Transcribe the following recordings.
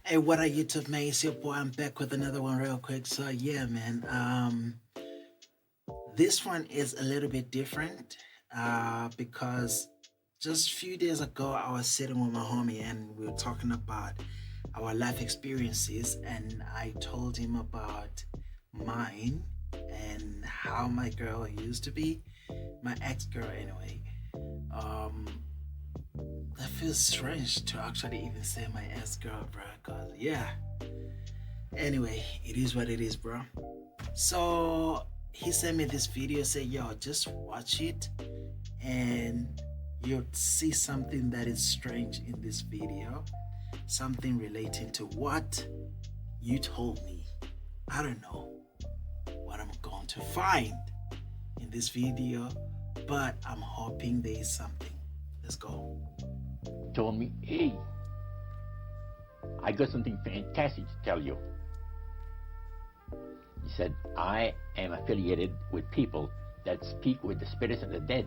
Hey, what are YouTube, man? It's your boy. I'm back with another one real quick. So yeah, man. This one is a little bit different. Because just a few days ago I was sitting with my homie and we were talking about our life experiences, and I told him about mine and how my girl used to be, my ex-girl anyway. Um that feels strange to actually even say my ex-girl, bro, cause yeah. Anyway, it is what it is, bro. So he sent me this video, say, yo, just watch it and you'll see something that is strange in this video. Something relating to what you told me. I don't know what I'm going to find in this video, but I'm hoping there is something. Let's go. Told me, hey, I got something fantastic to tell you. He said, I am affiliated with people that speak with the spirits of the dead.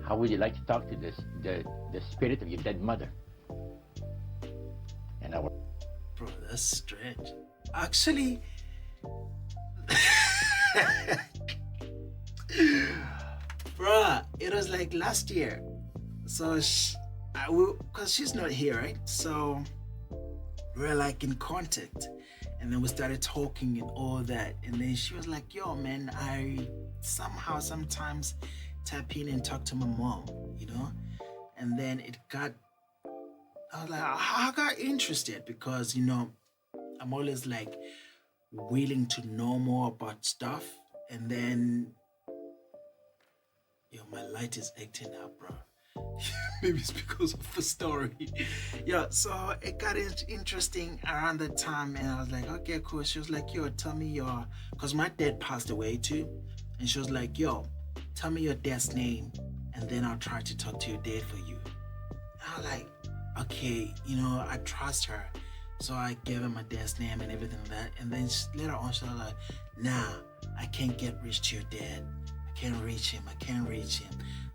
How would you like to talk to the spirit of your dead mother? And I was, bro, that's strange. Actually, bruh, it was like last year. So because she's not here, right? So we're like in contact, and then we started talking and all that. And then she was like, yo, man, I somehow sometimes tap in and talk to my mom, you know? And then I was like, I got interested because, you know, I'm always like willing to know more about stuff. And then, yo, my light is acting up, bro. Maybe it's because of the story. Yeah, so it got interesting around that time, and I was like, okay, cool. She was like, yo, tell me because my dad passed away too. And she was like, yo, tell me your dad's name, and then I'll try to talk to your dad for you. And I was like, okay, you know, I trust her. So I gave her my dad's name and everything like that. And then later on, she was like, nah, I can't get reach to your dad. I can't reach him.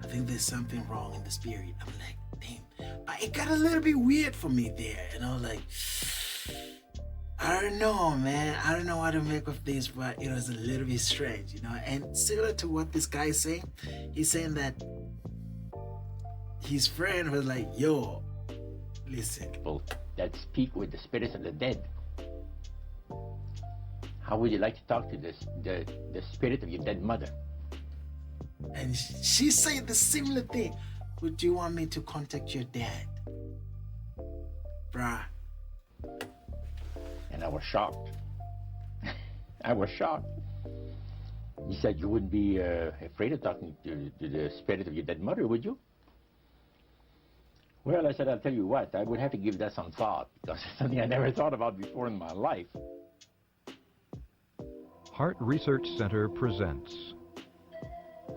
I think there's something wrong in the spirit. I'm like, damn. But it got a little bit weird for me there. And I was like, I don't know, man. I don't know what to make of this, but it was a little bit strange, you know. And similar to what this guy is saying, he's saying that his friend was like, yo, listen. people that speak with the spirits of the dead. How would you like to talk to the spirit of your dead mother? And she said the similar thing. Would you want me to contact your dad? Bruh. And I was shocked. I was shocked. He said, you wouldn't be afraid of talking to the spirit of your dead mother, would you? Well, I said, I'll tell you what, I would have to give that some thought, because it's something I never thought about before in my life. Heart Research Center presents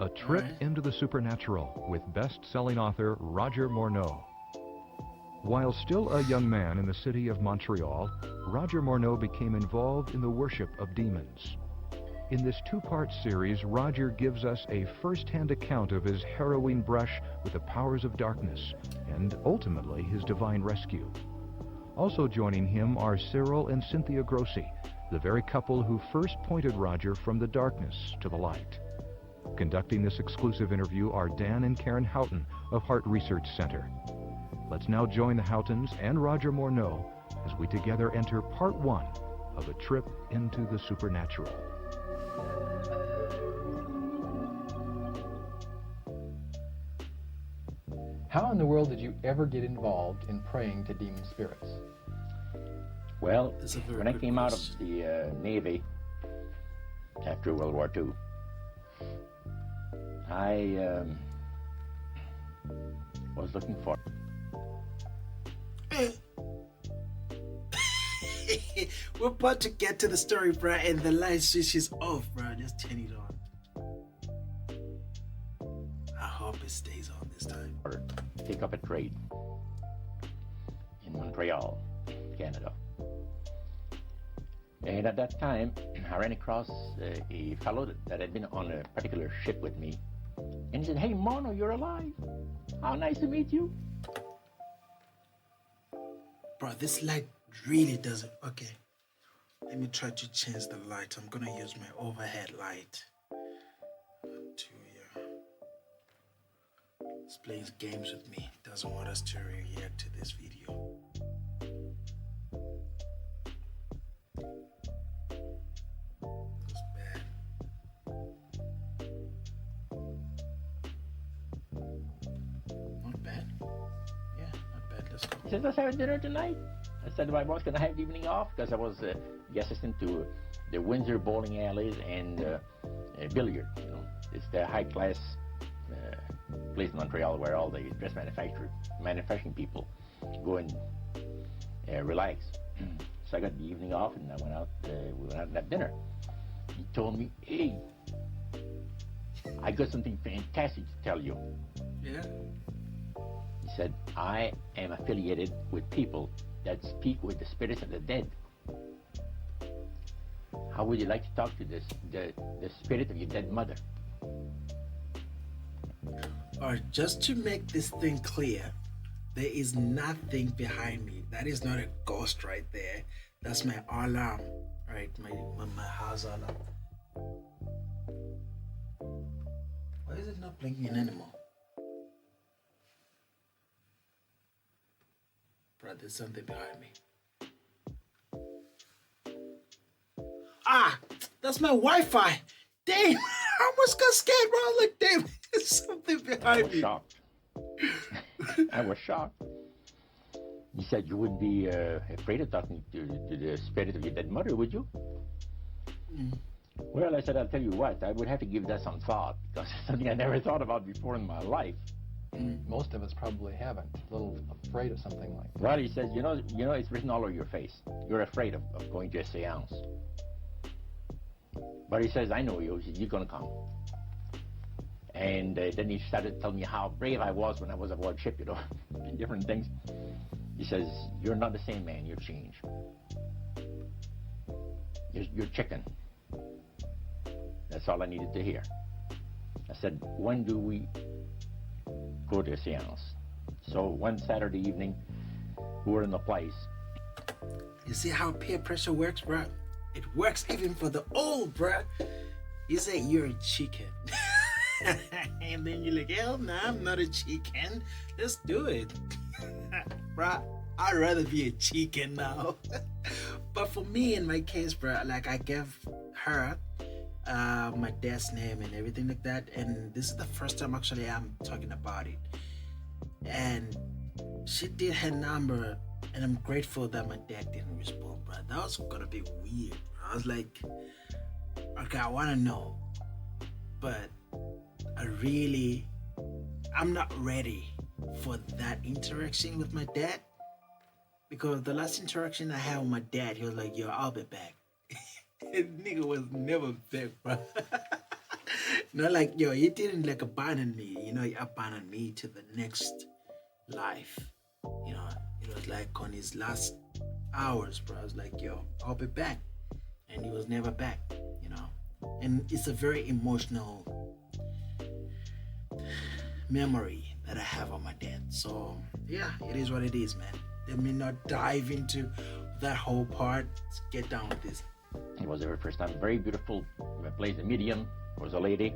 A Trip into the Supernatural with best-selling author Roger Morneau. While still a young man in the city of Montreal, Roger Morneau became involved in the worship of demons. In this two-part series, Roger gives us a first-hand account of his harrowing brush with the powers of darkness and ultimately his divine rescue. Also joining him are Cyril and Cynthia Grossi, the very couple who first pointed Roger from the darkness to the light. Conducting this exclusive interview are Dan and Karen Houghton of Heart Research Center. Let's now join the Houghtons and Roger Morneau as we together enter part 1 of A Trip into the Supernatural. How in the world did you ever get involved in praying to demon spirits? Well, when I came out of the Navy after World War II, I was looking for... We're about to get to the story, bro, and the light switch is off, bro. Just turn it on. I hope it stays on this time. or take up a trade in Montreal, Canada. And at that time, I ran across a fellow that had been on a particular ship with me. And he said, "Hey, Morneau, you're alive. How nice to meet you." Bro, this light really doesn't. Okay. Let me try to change the light. I'm gonna use my overhead light. It's playing games with me. Doesn't want us to react to this video. It's bad. Not bad. Yeah, not bad. Let's go. He said, let's have dinner tonight. I said to my boss, can I have the evening off? Because I was the assistant to the Windsor bowling alleys and billiard. You know, it's the high-class place in Montreal where all the dress manufacturing people go and relax. So I got the evening off, and I went out. We went out and had dinner. He told me, "Hey, I got something fantastic to tell you." Yeah. He said, "I am affiliated with people that speak with the spirits of the dead. How would you like to talk to the spirit of your dead mother?" All right, just to make this thing clear, there is nothing behind me. That is not a ghost right there. That's my alarm, right? My house alarm. Why is it not blinking anymore? Bro, there's something behind me. Ah, that's my Wi-Fi. Damn, I almost got scared, bro. I was like, damn, there's something behind me. Shocked. I was shocked. He said, you wouldn't be afraid of talking to the spirit of your dead mother, would you? Well, I said, I'll tell you what, I would have to give that some thought, because it's something I never thought about before in my life. Most of us probably haven't. A little afraid of something like that. Well, he says, you know, it's written all over your face. You're afraid of going to a seance. But he says, I know you. He says, you're going to come. And then he started telling me how brave I was when I was aboard ship, you know, and different things. He says, you're not the same man. You've changed. You're chicken. That's all I needed to hear. I said, when do we go to a seance? So one Saturday evening, we were in the place. You see how peer pressure works, bro? It works even for the old, bro. You say you're a chicken. And then you're like, hell no, I'm not a chicken. Let's do it. Bro, I'd rather be a chicken now. But for me, in my case, bro, like I gave her my dad's name and everything like that. And this is the first time actually I'm talking about it. And she did her number, and I'm grateful that my dad didn't respond, bro. That was gonna be weird, bro. I was like, okay, I wanna know, but I'm not ready for that interaction with my dad, because the last interaction I had with my dad, he was like, yo, I'll be back. His nigga was never back, bro. Not like, yo, he didn't like abandon me, you know, he abandoned me to the next life. You know, it was like on his last hours, bro. I was like, yo, I'll be back. And he was never back, you know. And it's a very emotional memory that I have of my dad. So yeah, it is what it is, man. Let me not dive into that whole part. Let's get down with this. It was the very first time. Very beautiful place. The medium was a lady.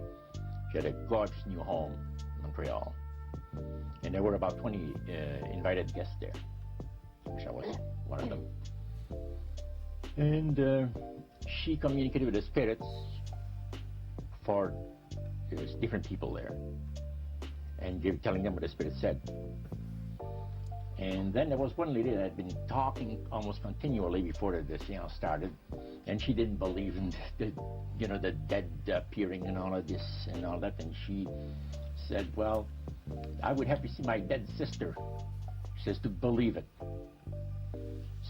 She had a gorgeous new home in Montreal. And there were about 20 invited guests there, which I was one of them. And she communicated with the spirits for different people there, and telling them what the spirit said. And then there was one lady that had been talking almost continually before the seance started, and she didn't believe in the dead appearing and all of this and all that. And she said, well, I would have to see my dead sister, she says, to believe it.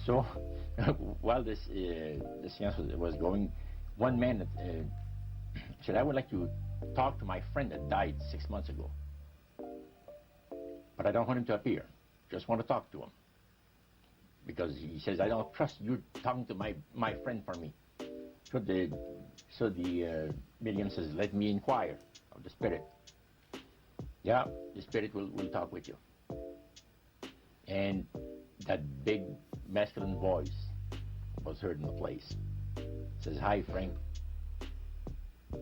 So while the seance was going, one man said, I would like to talk to my friend that died 6 months ago, but I don't want him to appear. Just want to talk to him, because he says, I don't trust you talking to my friend for me. So the medium says, let me inquire of the spirit. Yeah, the spirit will talk with you. And that big masculine voice was heard in the place. It says, "Hi, Frank.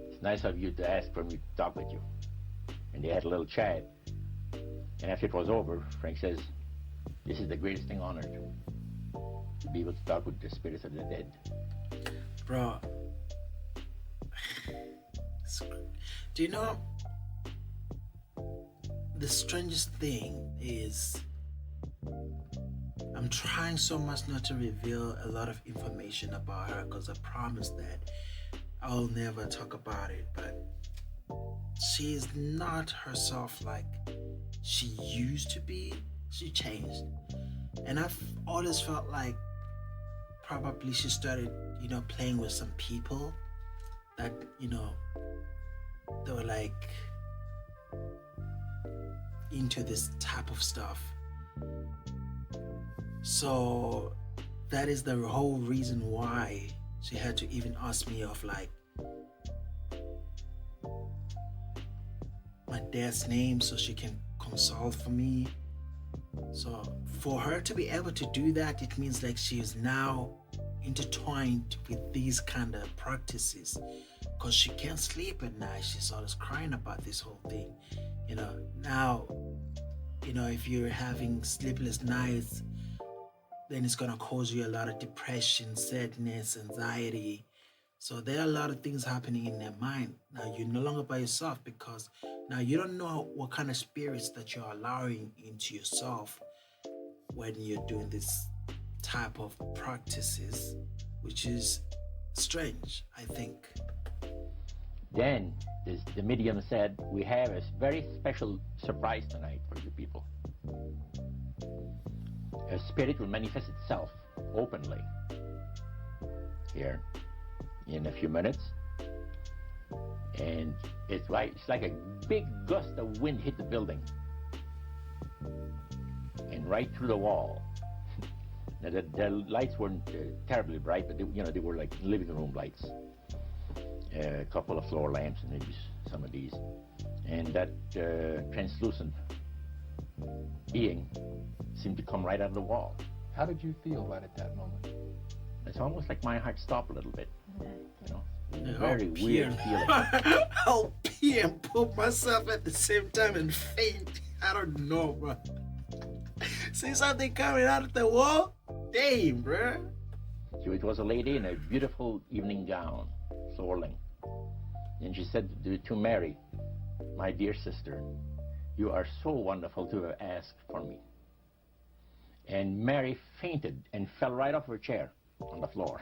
It's nice of you to ask for me to talk with you." And they had a little chat. And after it was over, Frank says, "This is the greatest thing on earth, to be able to talk with the spirits of the dead." Bro, do you know, the strangest thing is, I'm trying so much not to reveal a lot of information about her because I promised that I'll never talk about it, but she's not herself like she used to be. She changed. And I've always felt like probably she started, playing with some people that, they were like into this type of stuff. So that is the whole reason why she had to even ask me of like my dad's name so she can consult for me. So for her to be able to do that, it means like she is now intertwined with these kind of practices, because she can't sleep at night. She's always crying about this whole thing. Now, if you're having sleepless nights, then it's gonna cause you a lot of depression, sadness, anxiety. So there are a lot of things happening in their mind. Now you're no longer by yourself, because now you don't know what kind of spirits that you're allowing into yourself when you're doing this type of practices, which is strange, I think. Then the medium said, "We have a very special surprise tonight for you people. A spirit will manifest itself openly here in a few minutes, and it's like a big gust of wind hit the building and right through the wall." Now the lights weren't terribly bright, but they were like living room lights, a couple of floor lamps, and maybe some of these, and that translucent being seemed to come right out of the wall. How did you feel right at that moment? It's almost like my heart stopped a little bit, Yeah, very weird feeling. I'll pee and poop myself at the same time and faint. I don't know, bro. See something coming out of the wall? Damn, bro. So it was a lady in a beautiful evening gown, floor length. And she said to Mary, "My dear sister, you are so wonderful to have asked for me." And Mary fainted and fell right off her chair on the floor.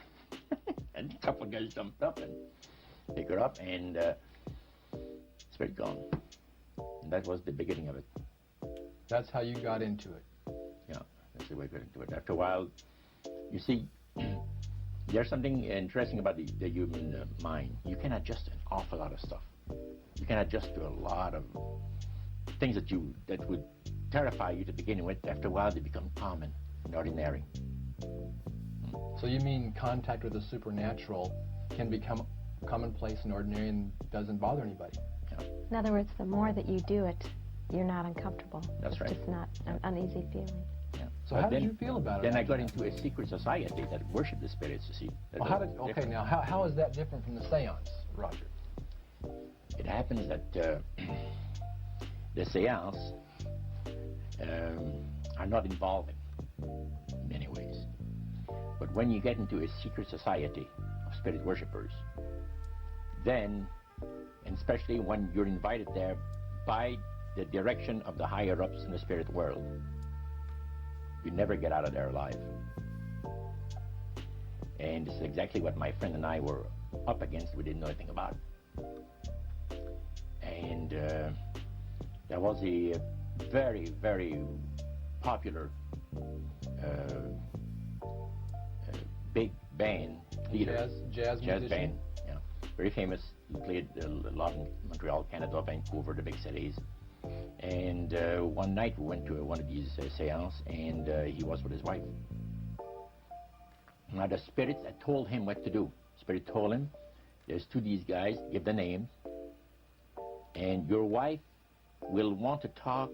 And a couple of guys jumped up and picked her up, and spirit gone. And that was the beginning of it. That's how you got into it. Yeah, that's the way I got into it. After a while, you see, there's something interesting about the human mind. You can adjust to an awful lot of stuff. You can adjust to a lot of things that would terrify you to begin with. After a while, they become common and ordinary. So you mean contact with the supernatural can become commonplace and ordinary and doesn't bother anybody? Yeah. In other words, the more that you do it, you're not uncomfortable. That's right. It's just not an uneasy feeling. Yeah. So how did you feel about it? Then I got into a secret society that worshiped the spirits, you see. Well, now how is that different from the seance, Roger? It happens that the seance are not involving in many ways. But when you get into a secret society of spirit worshippers, then, and especially when you're invited there by the direction of the higher ups in the spirit world, you never get out of there alive. And this is exactly what my friend and I were up against. We didn't know anything about it. And there was a very, very popular big band leader. Jazz band, yeah. Very famous. He played a lot in Montreal, Canada, Vancouver, the big cities. And one night we went to one of these seances, and he was with his wife. Now the spirits had told him what to do. Spirit told him, there's two of these guys, give the names, and your wife will want to talk,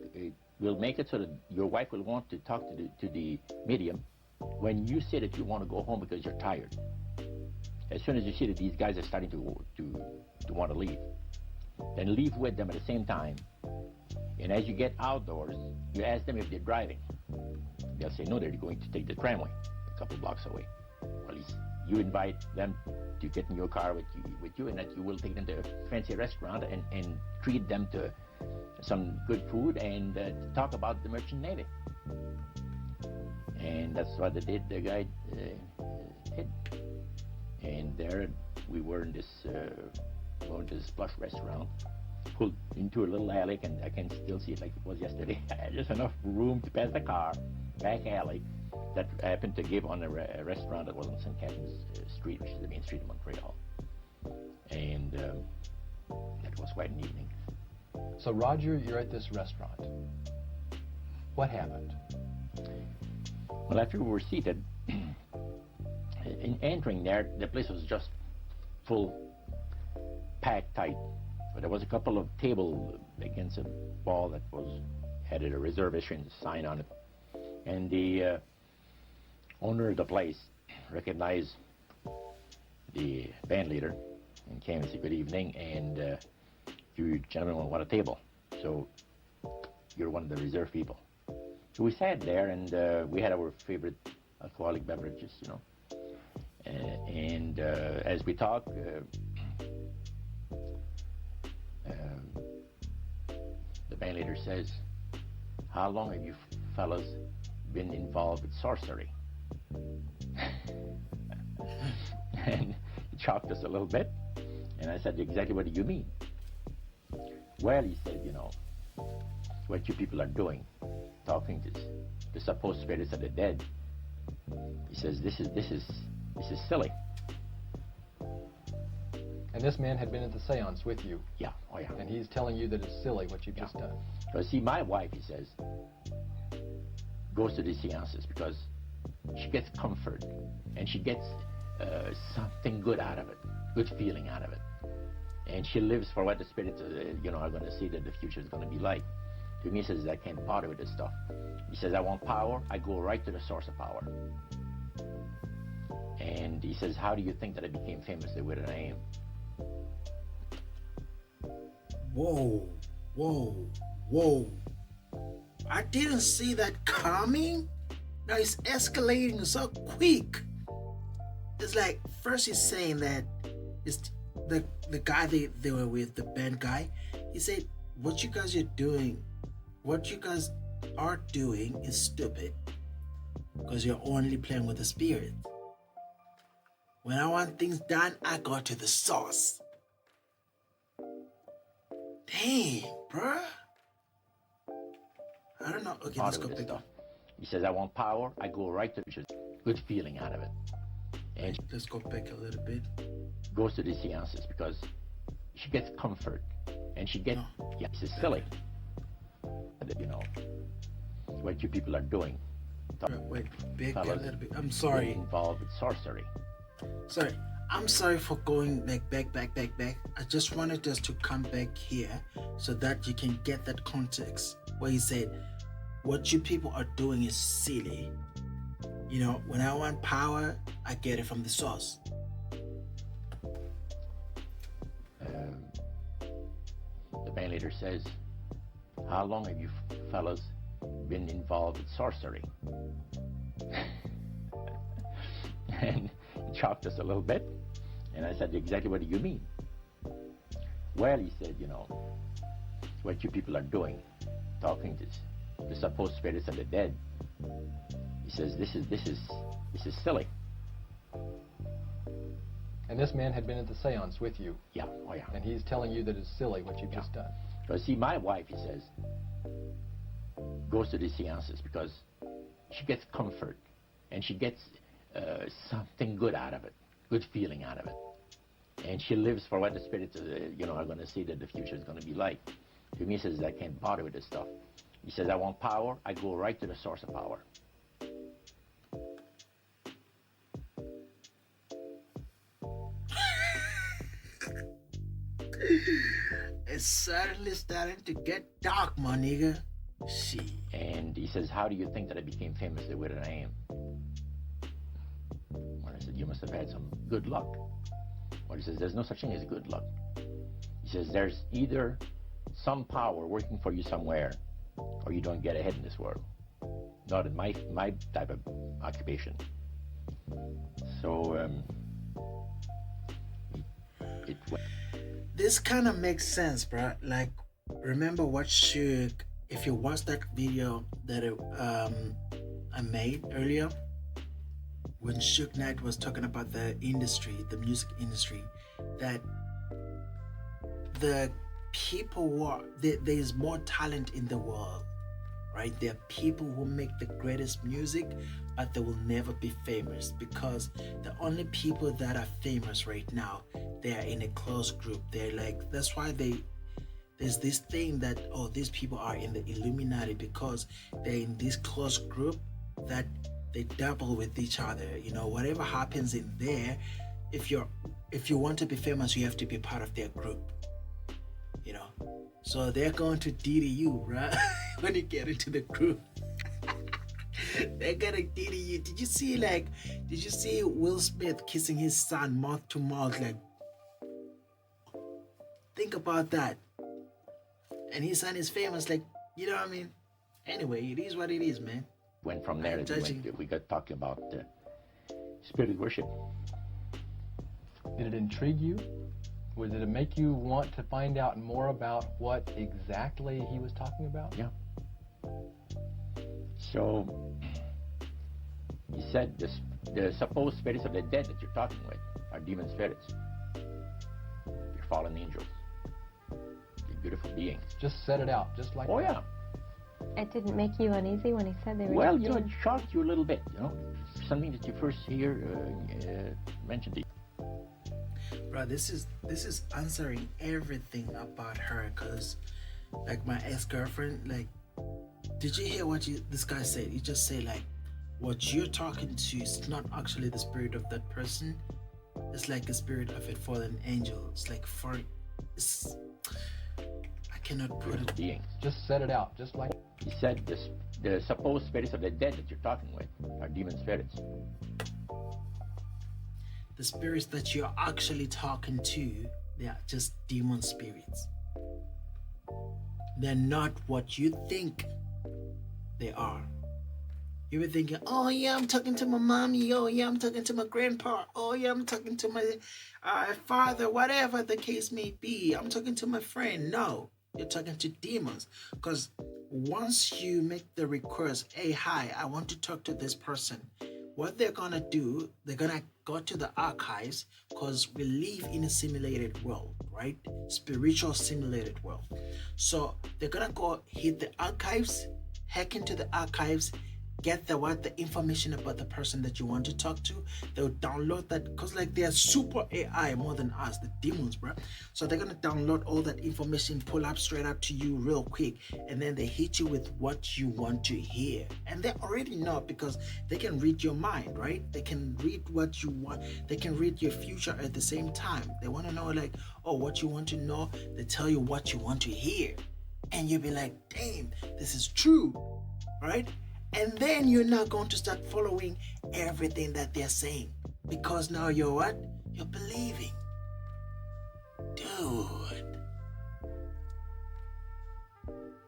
we'll make it so that your wife will want to talk to the medium when you say that you want to go home because you're tired, as soon as you see that these guys are starting to want to leave, then leave with them at the same time. And as you get outdoors, you ask them if they're driving. They'll say no, they're going to take the tramway a couple blocks away. Well, you invite them to get in your car with you, and that you will take them to a fancy restaurant and treat them to some good food and talk about the merchant navy. And that's what the guy did. And there we were in this going to this plush restaurant, pulled into a little alley, and I can still see it like it was yesterday. Just enough room to pass the car, back alley, that happened to give on a restaurant that was on St. Catherine's Street, which is the main street of Montreal. And that was quite an evening. So Roger, you're at this restaurant. What happened? Well, after we were seated, in entering there, the place was just full, packed tight. But there was a couple of tables against a wall that had a reservation sign on it. And the owner of the place recognized the band leader and came and said, "Good evening, and you gentlemen want a table. So you're one of the reserve people." So we sat there, and we had our favorite alcoholic beverages, and as we talked, the band leader says, "How long have you fellas been involved with sorcery?" And he shocked us a little bit, and I said, "Exactly what do you mean?" "Well," he said, "what you people are doing, talking to the supposed spirits of the dead." He says, this is silly." And this man had been at the seance with you. Yeah, oh yeah. And he's telling you that it's silly what you've just done. Because see, my wife, he says, goes to these seances because she gets comfort, and she gets something good out of it, good feeling out of it. And she lives for what the spirits are going to see that the future is going to be like. To me, he says, "I can't bother with this stuff." He says, "I want power. I go right to the source of power." And he says, "How do you think that I became famous the way that I am?" Whoa, whoa, whoa. I didn't see that coming. Now it's escalating so quick. It's like, first he's saying that it's the guy they were with, the band guy. He said, what you guys are doing is stupid, because you're only playing with the spirit. When I want things done, I go to the source. Dang, bruh. I don't know. Okay, let's go pick up. He says, "I want power. I go right to the good feeling out of it." And let's go back a little bit. Goes to these seances because she gets comfort, and she gets this is silly. What you people are doing. Wait, back a little bit. I'm sorry. Involved with sorcery. Sorry. I'm sorry for going like back. I just wanted us to come back here so that you can get that context where he said, what you people are doing is silly. When I want power, I get it from the source. The band leader says, "How long have you fellas been involved with sorcery?" And he shocked us a little bit, and I said, "Exactly what do you mean?" "Well," he said, what you people are doing, talking to the supposed spirits of the dead. He says, this is silly." And this man had been at the seance with you. Yeah, oh yeah. And he's telling you that it's silly what you've just done. Because see, my wife, he says, goes to these seances because she gets comfort, and she gets something good out of it, good feeling out of it. And she lives for what the spirits are going to see that the future is going to be like. To me, he says, "I can't bother with this stuff." He says, "I want power. I go right to the source of power." It's certainly starting to get dark, my nigga. Shit. And he says, "How do you think that I became famous the way that I am?" I said, you must have had some good luck. Well, he says, there's no such thing as good luck. He says, there's either some power working for you somewhere, or you don't get ahead in this world. Not in my type of occupation. So, this kind of makes sense, bro. Like, remember what Shook, if you watch that video that I made earlier, when Shook Knight was talking about the industry, the music industry, that the people who are, there's more talent in the world, right? There are people who make the greatest music, but they will never be famous, because the only people that are famous right now, they are in a close group. They're like, that's why there's this thing that, oh, these people are in the Illuminati, because they're in this close group that they double with each other. You know, whatever happens in there, if you want to be famous, you have to be part of their group. You know, so they're going to DD you, right? When you get into the group. They're gonna DD you. Did you see Will Smith kissing his son mouth to mouth? Like, think about that. And his son is famous, like, you know what I mean? Anyway, it is what it is, man. Went from there, we got talking about spirit worship. Did it intrigue you? Or did it make you want to find out more about what exactly he was talking about? Yeah. So, he said the supposed spirits of the dead that you're talking with are demon spirits. They're fallen angels. They're beautiful beings. Just set it out, just like Oh, that. yeah. It didn't make you uneasy when he said they were Well, you know, it shocked you a little bit, you know? Something that you first hear mentioned to you. Bro, this is answering everything about her, because like my ex-girlfriend, like, did you hear what this guy said? He just said, like, what you're talking to is not actually the spirit of that person. It's like the spirit of a fallen angel. It's like I cannot put it. Beings. Just set it out, just like. He said the supposed spirits of the dead that you're talking with are demon spirits. The spirits that you're actually talking to, they are just demon spirits. They're not what you think they are. You were thinking, oh yeah, I'm talking to my mommy. Oh yeah, I'm talking to my grandpa. Oh yeah, I'm talking to my father, whatever the case may be. I'm talking to my friend. No, you're talking to demons. Because once you make the request, hey, hi, I want to talk to this person, what they're gonna do, they're gonna go to the archives, because we live in a simulated world, right? Spiritual simulated world. So they're gonna go hit the archives, hack into the archives, get the information about the person that you want to talk to. They'll download that, because like they're super AI more than us, the demons, bro. So they're gonna download all that information, pull up straight up to you real quick, and then they hit you with what you want to hear. And they already know, because they can read your mind, right? They can read what you want. They can read your future at the same time. They want to know, like, oh, what you want to know. They tell you what you want to hear, and you'll be like, damn, this is true, right? And then you're not going to start following everything that they're saying, because now you're what? You're believing. Dude.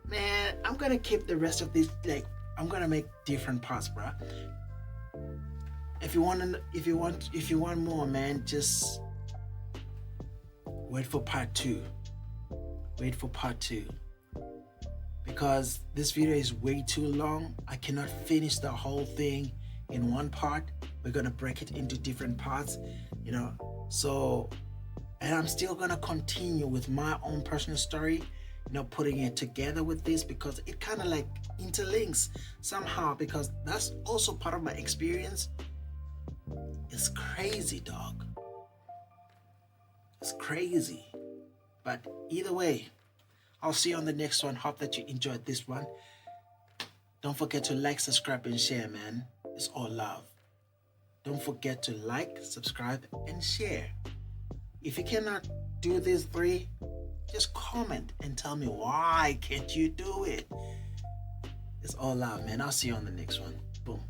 Man, I'm going to keep the rest of this, like, I'm going to make different parts, bro. If you want more, man, just wait for part 2. Wait for part 2. Because this video is way too long. I cannot finish the whole thing in one part. We're gonna break it into different parts, you know. So, and I'm still gonna continue with my own personal story, you know, putting it together with this, because it kind of like interlinks somehow, because that's also part of my experience. It's crazy, dog. It's crazy. But either way, I'll see you on the next one. Hope that you enjoyed this one. Don't forget to like, subscribe, and share, man. It's all love. Don't forget to like, subscribe, and share. If you cannot do these 3, just comment and tell me why can't you do it. It's all love, man. I'll see you on the next one. Boom.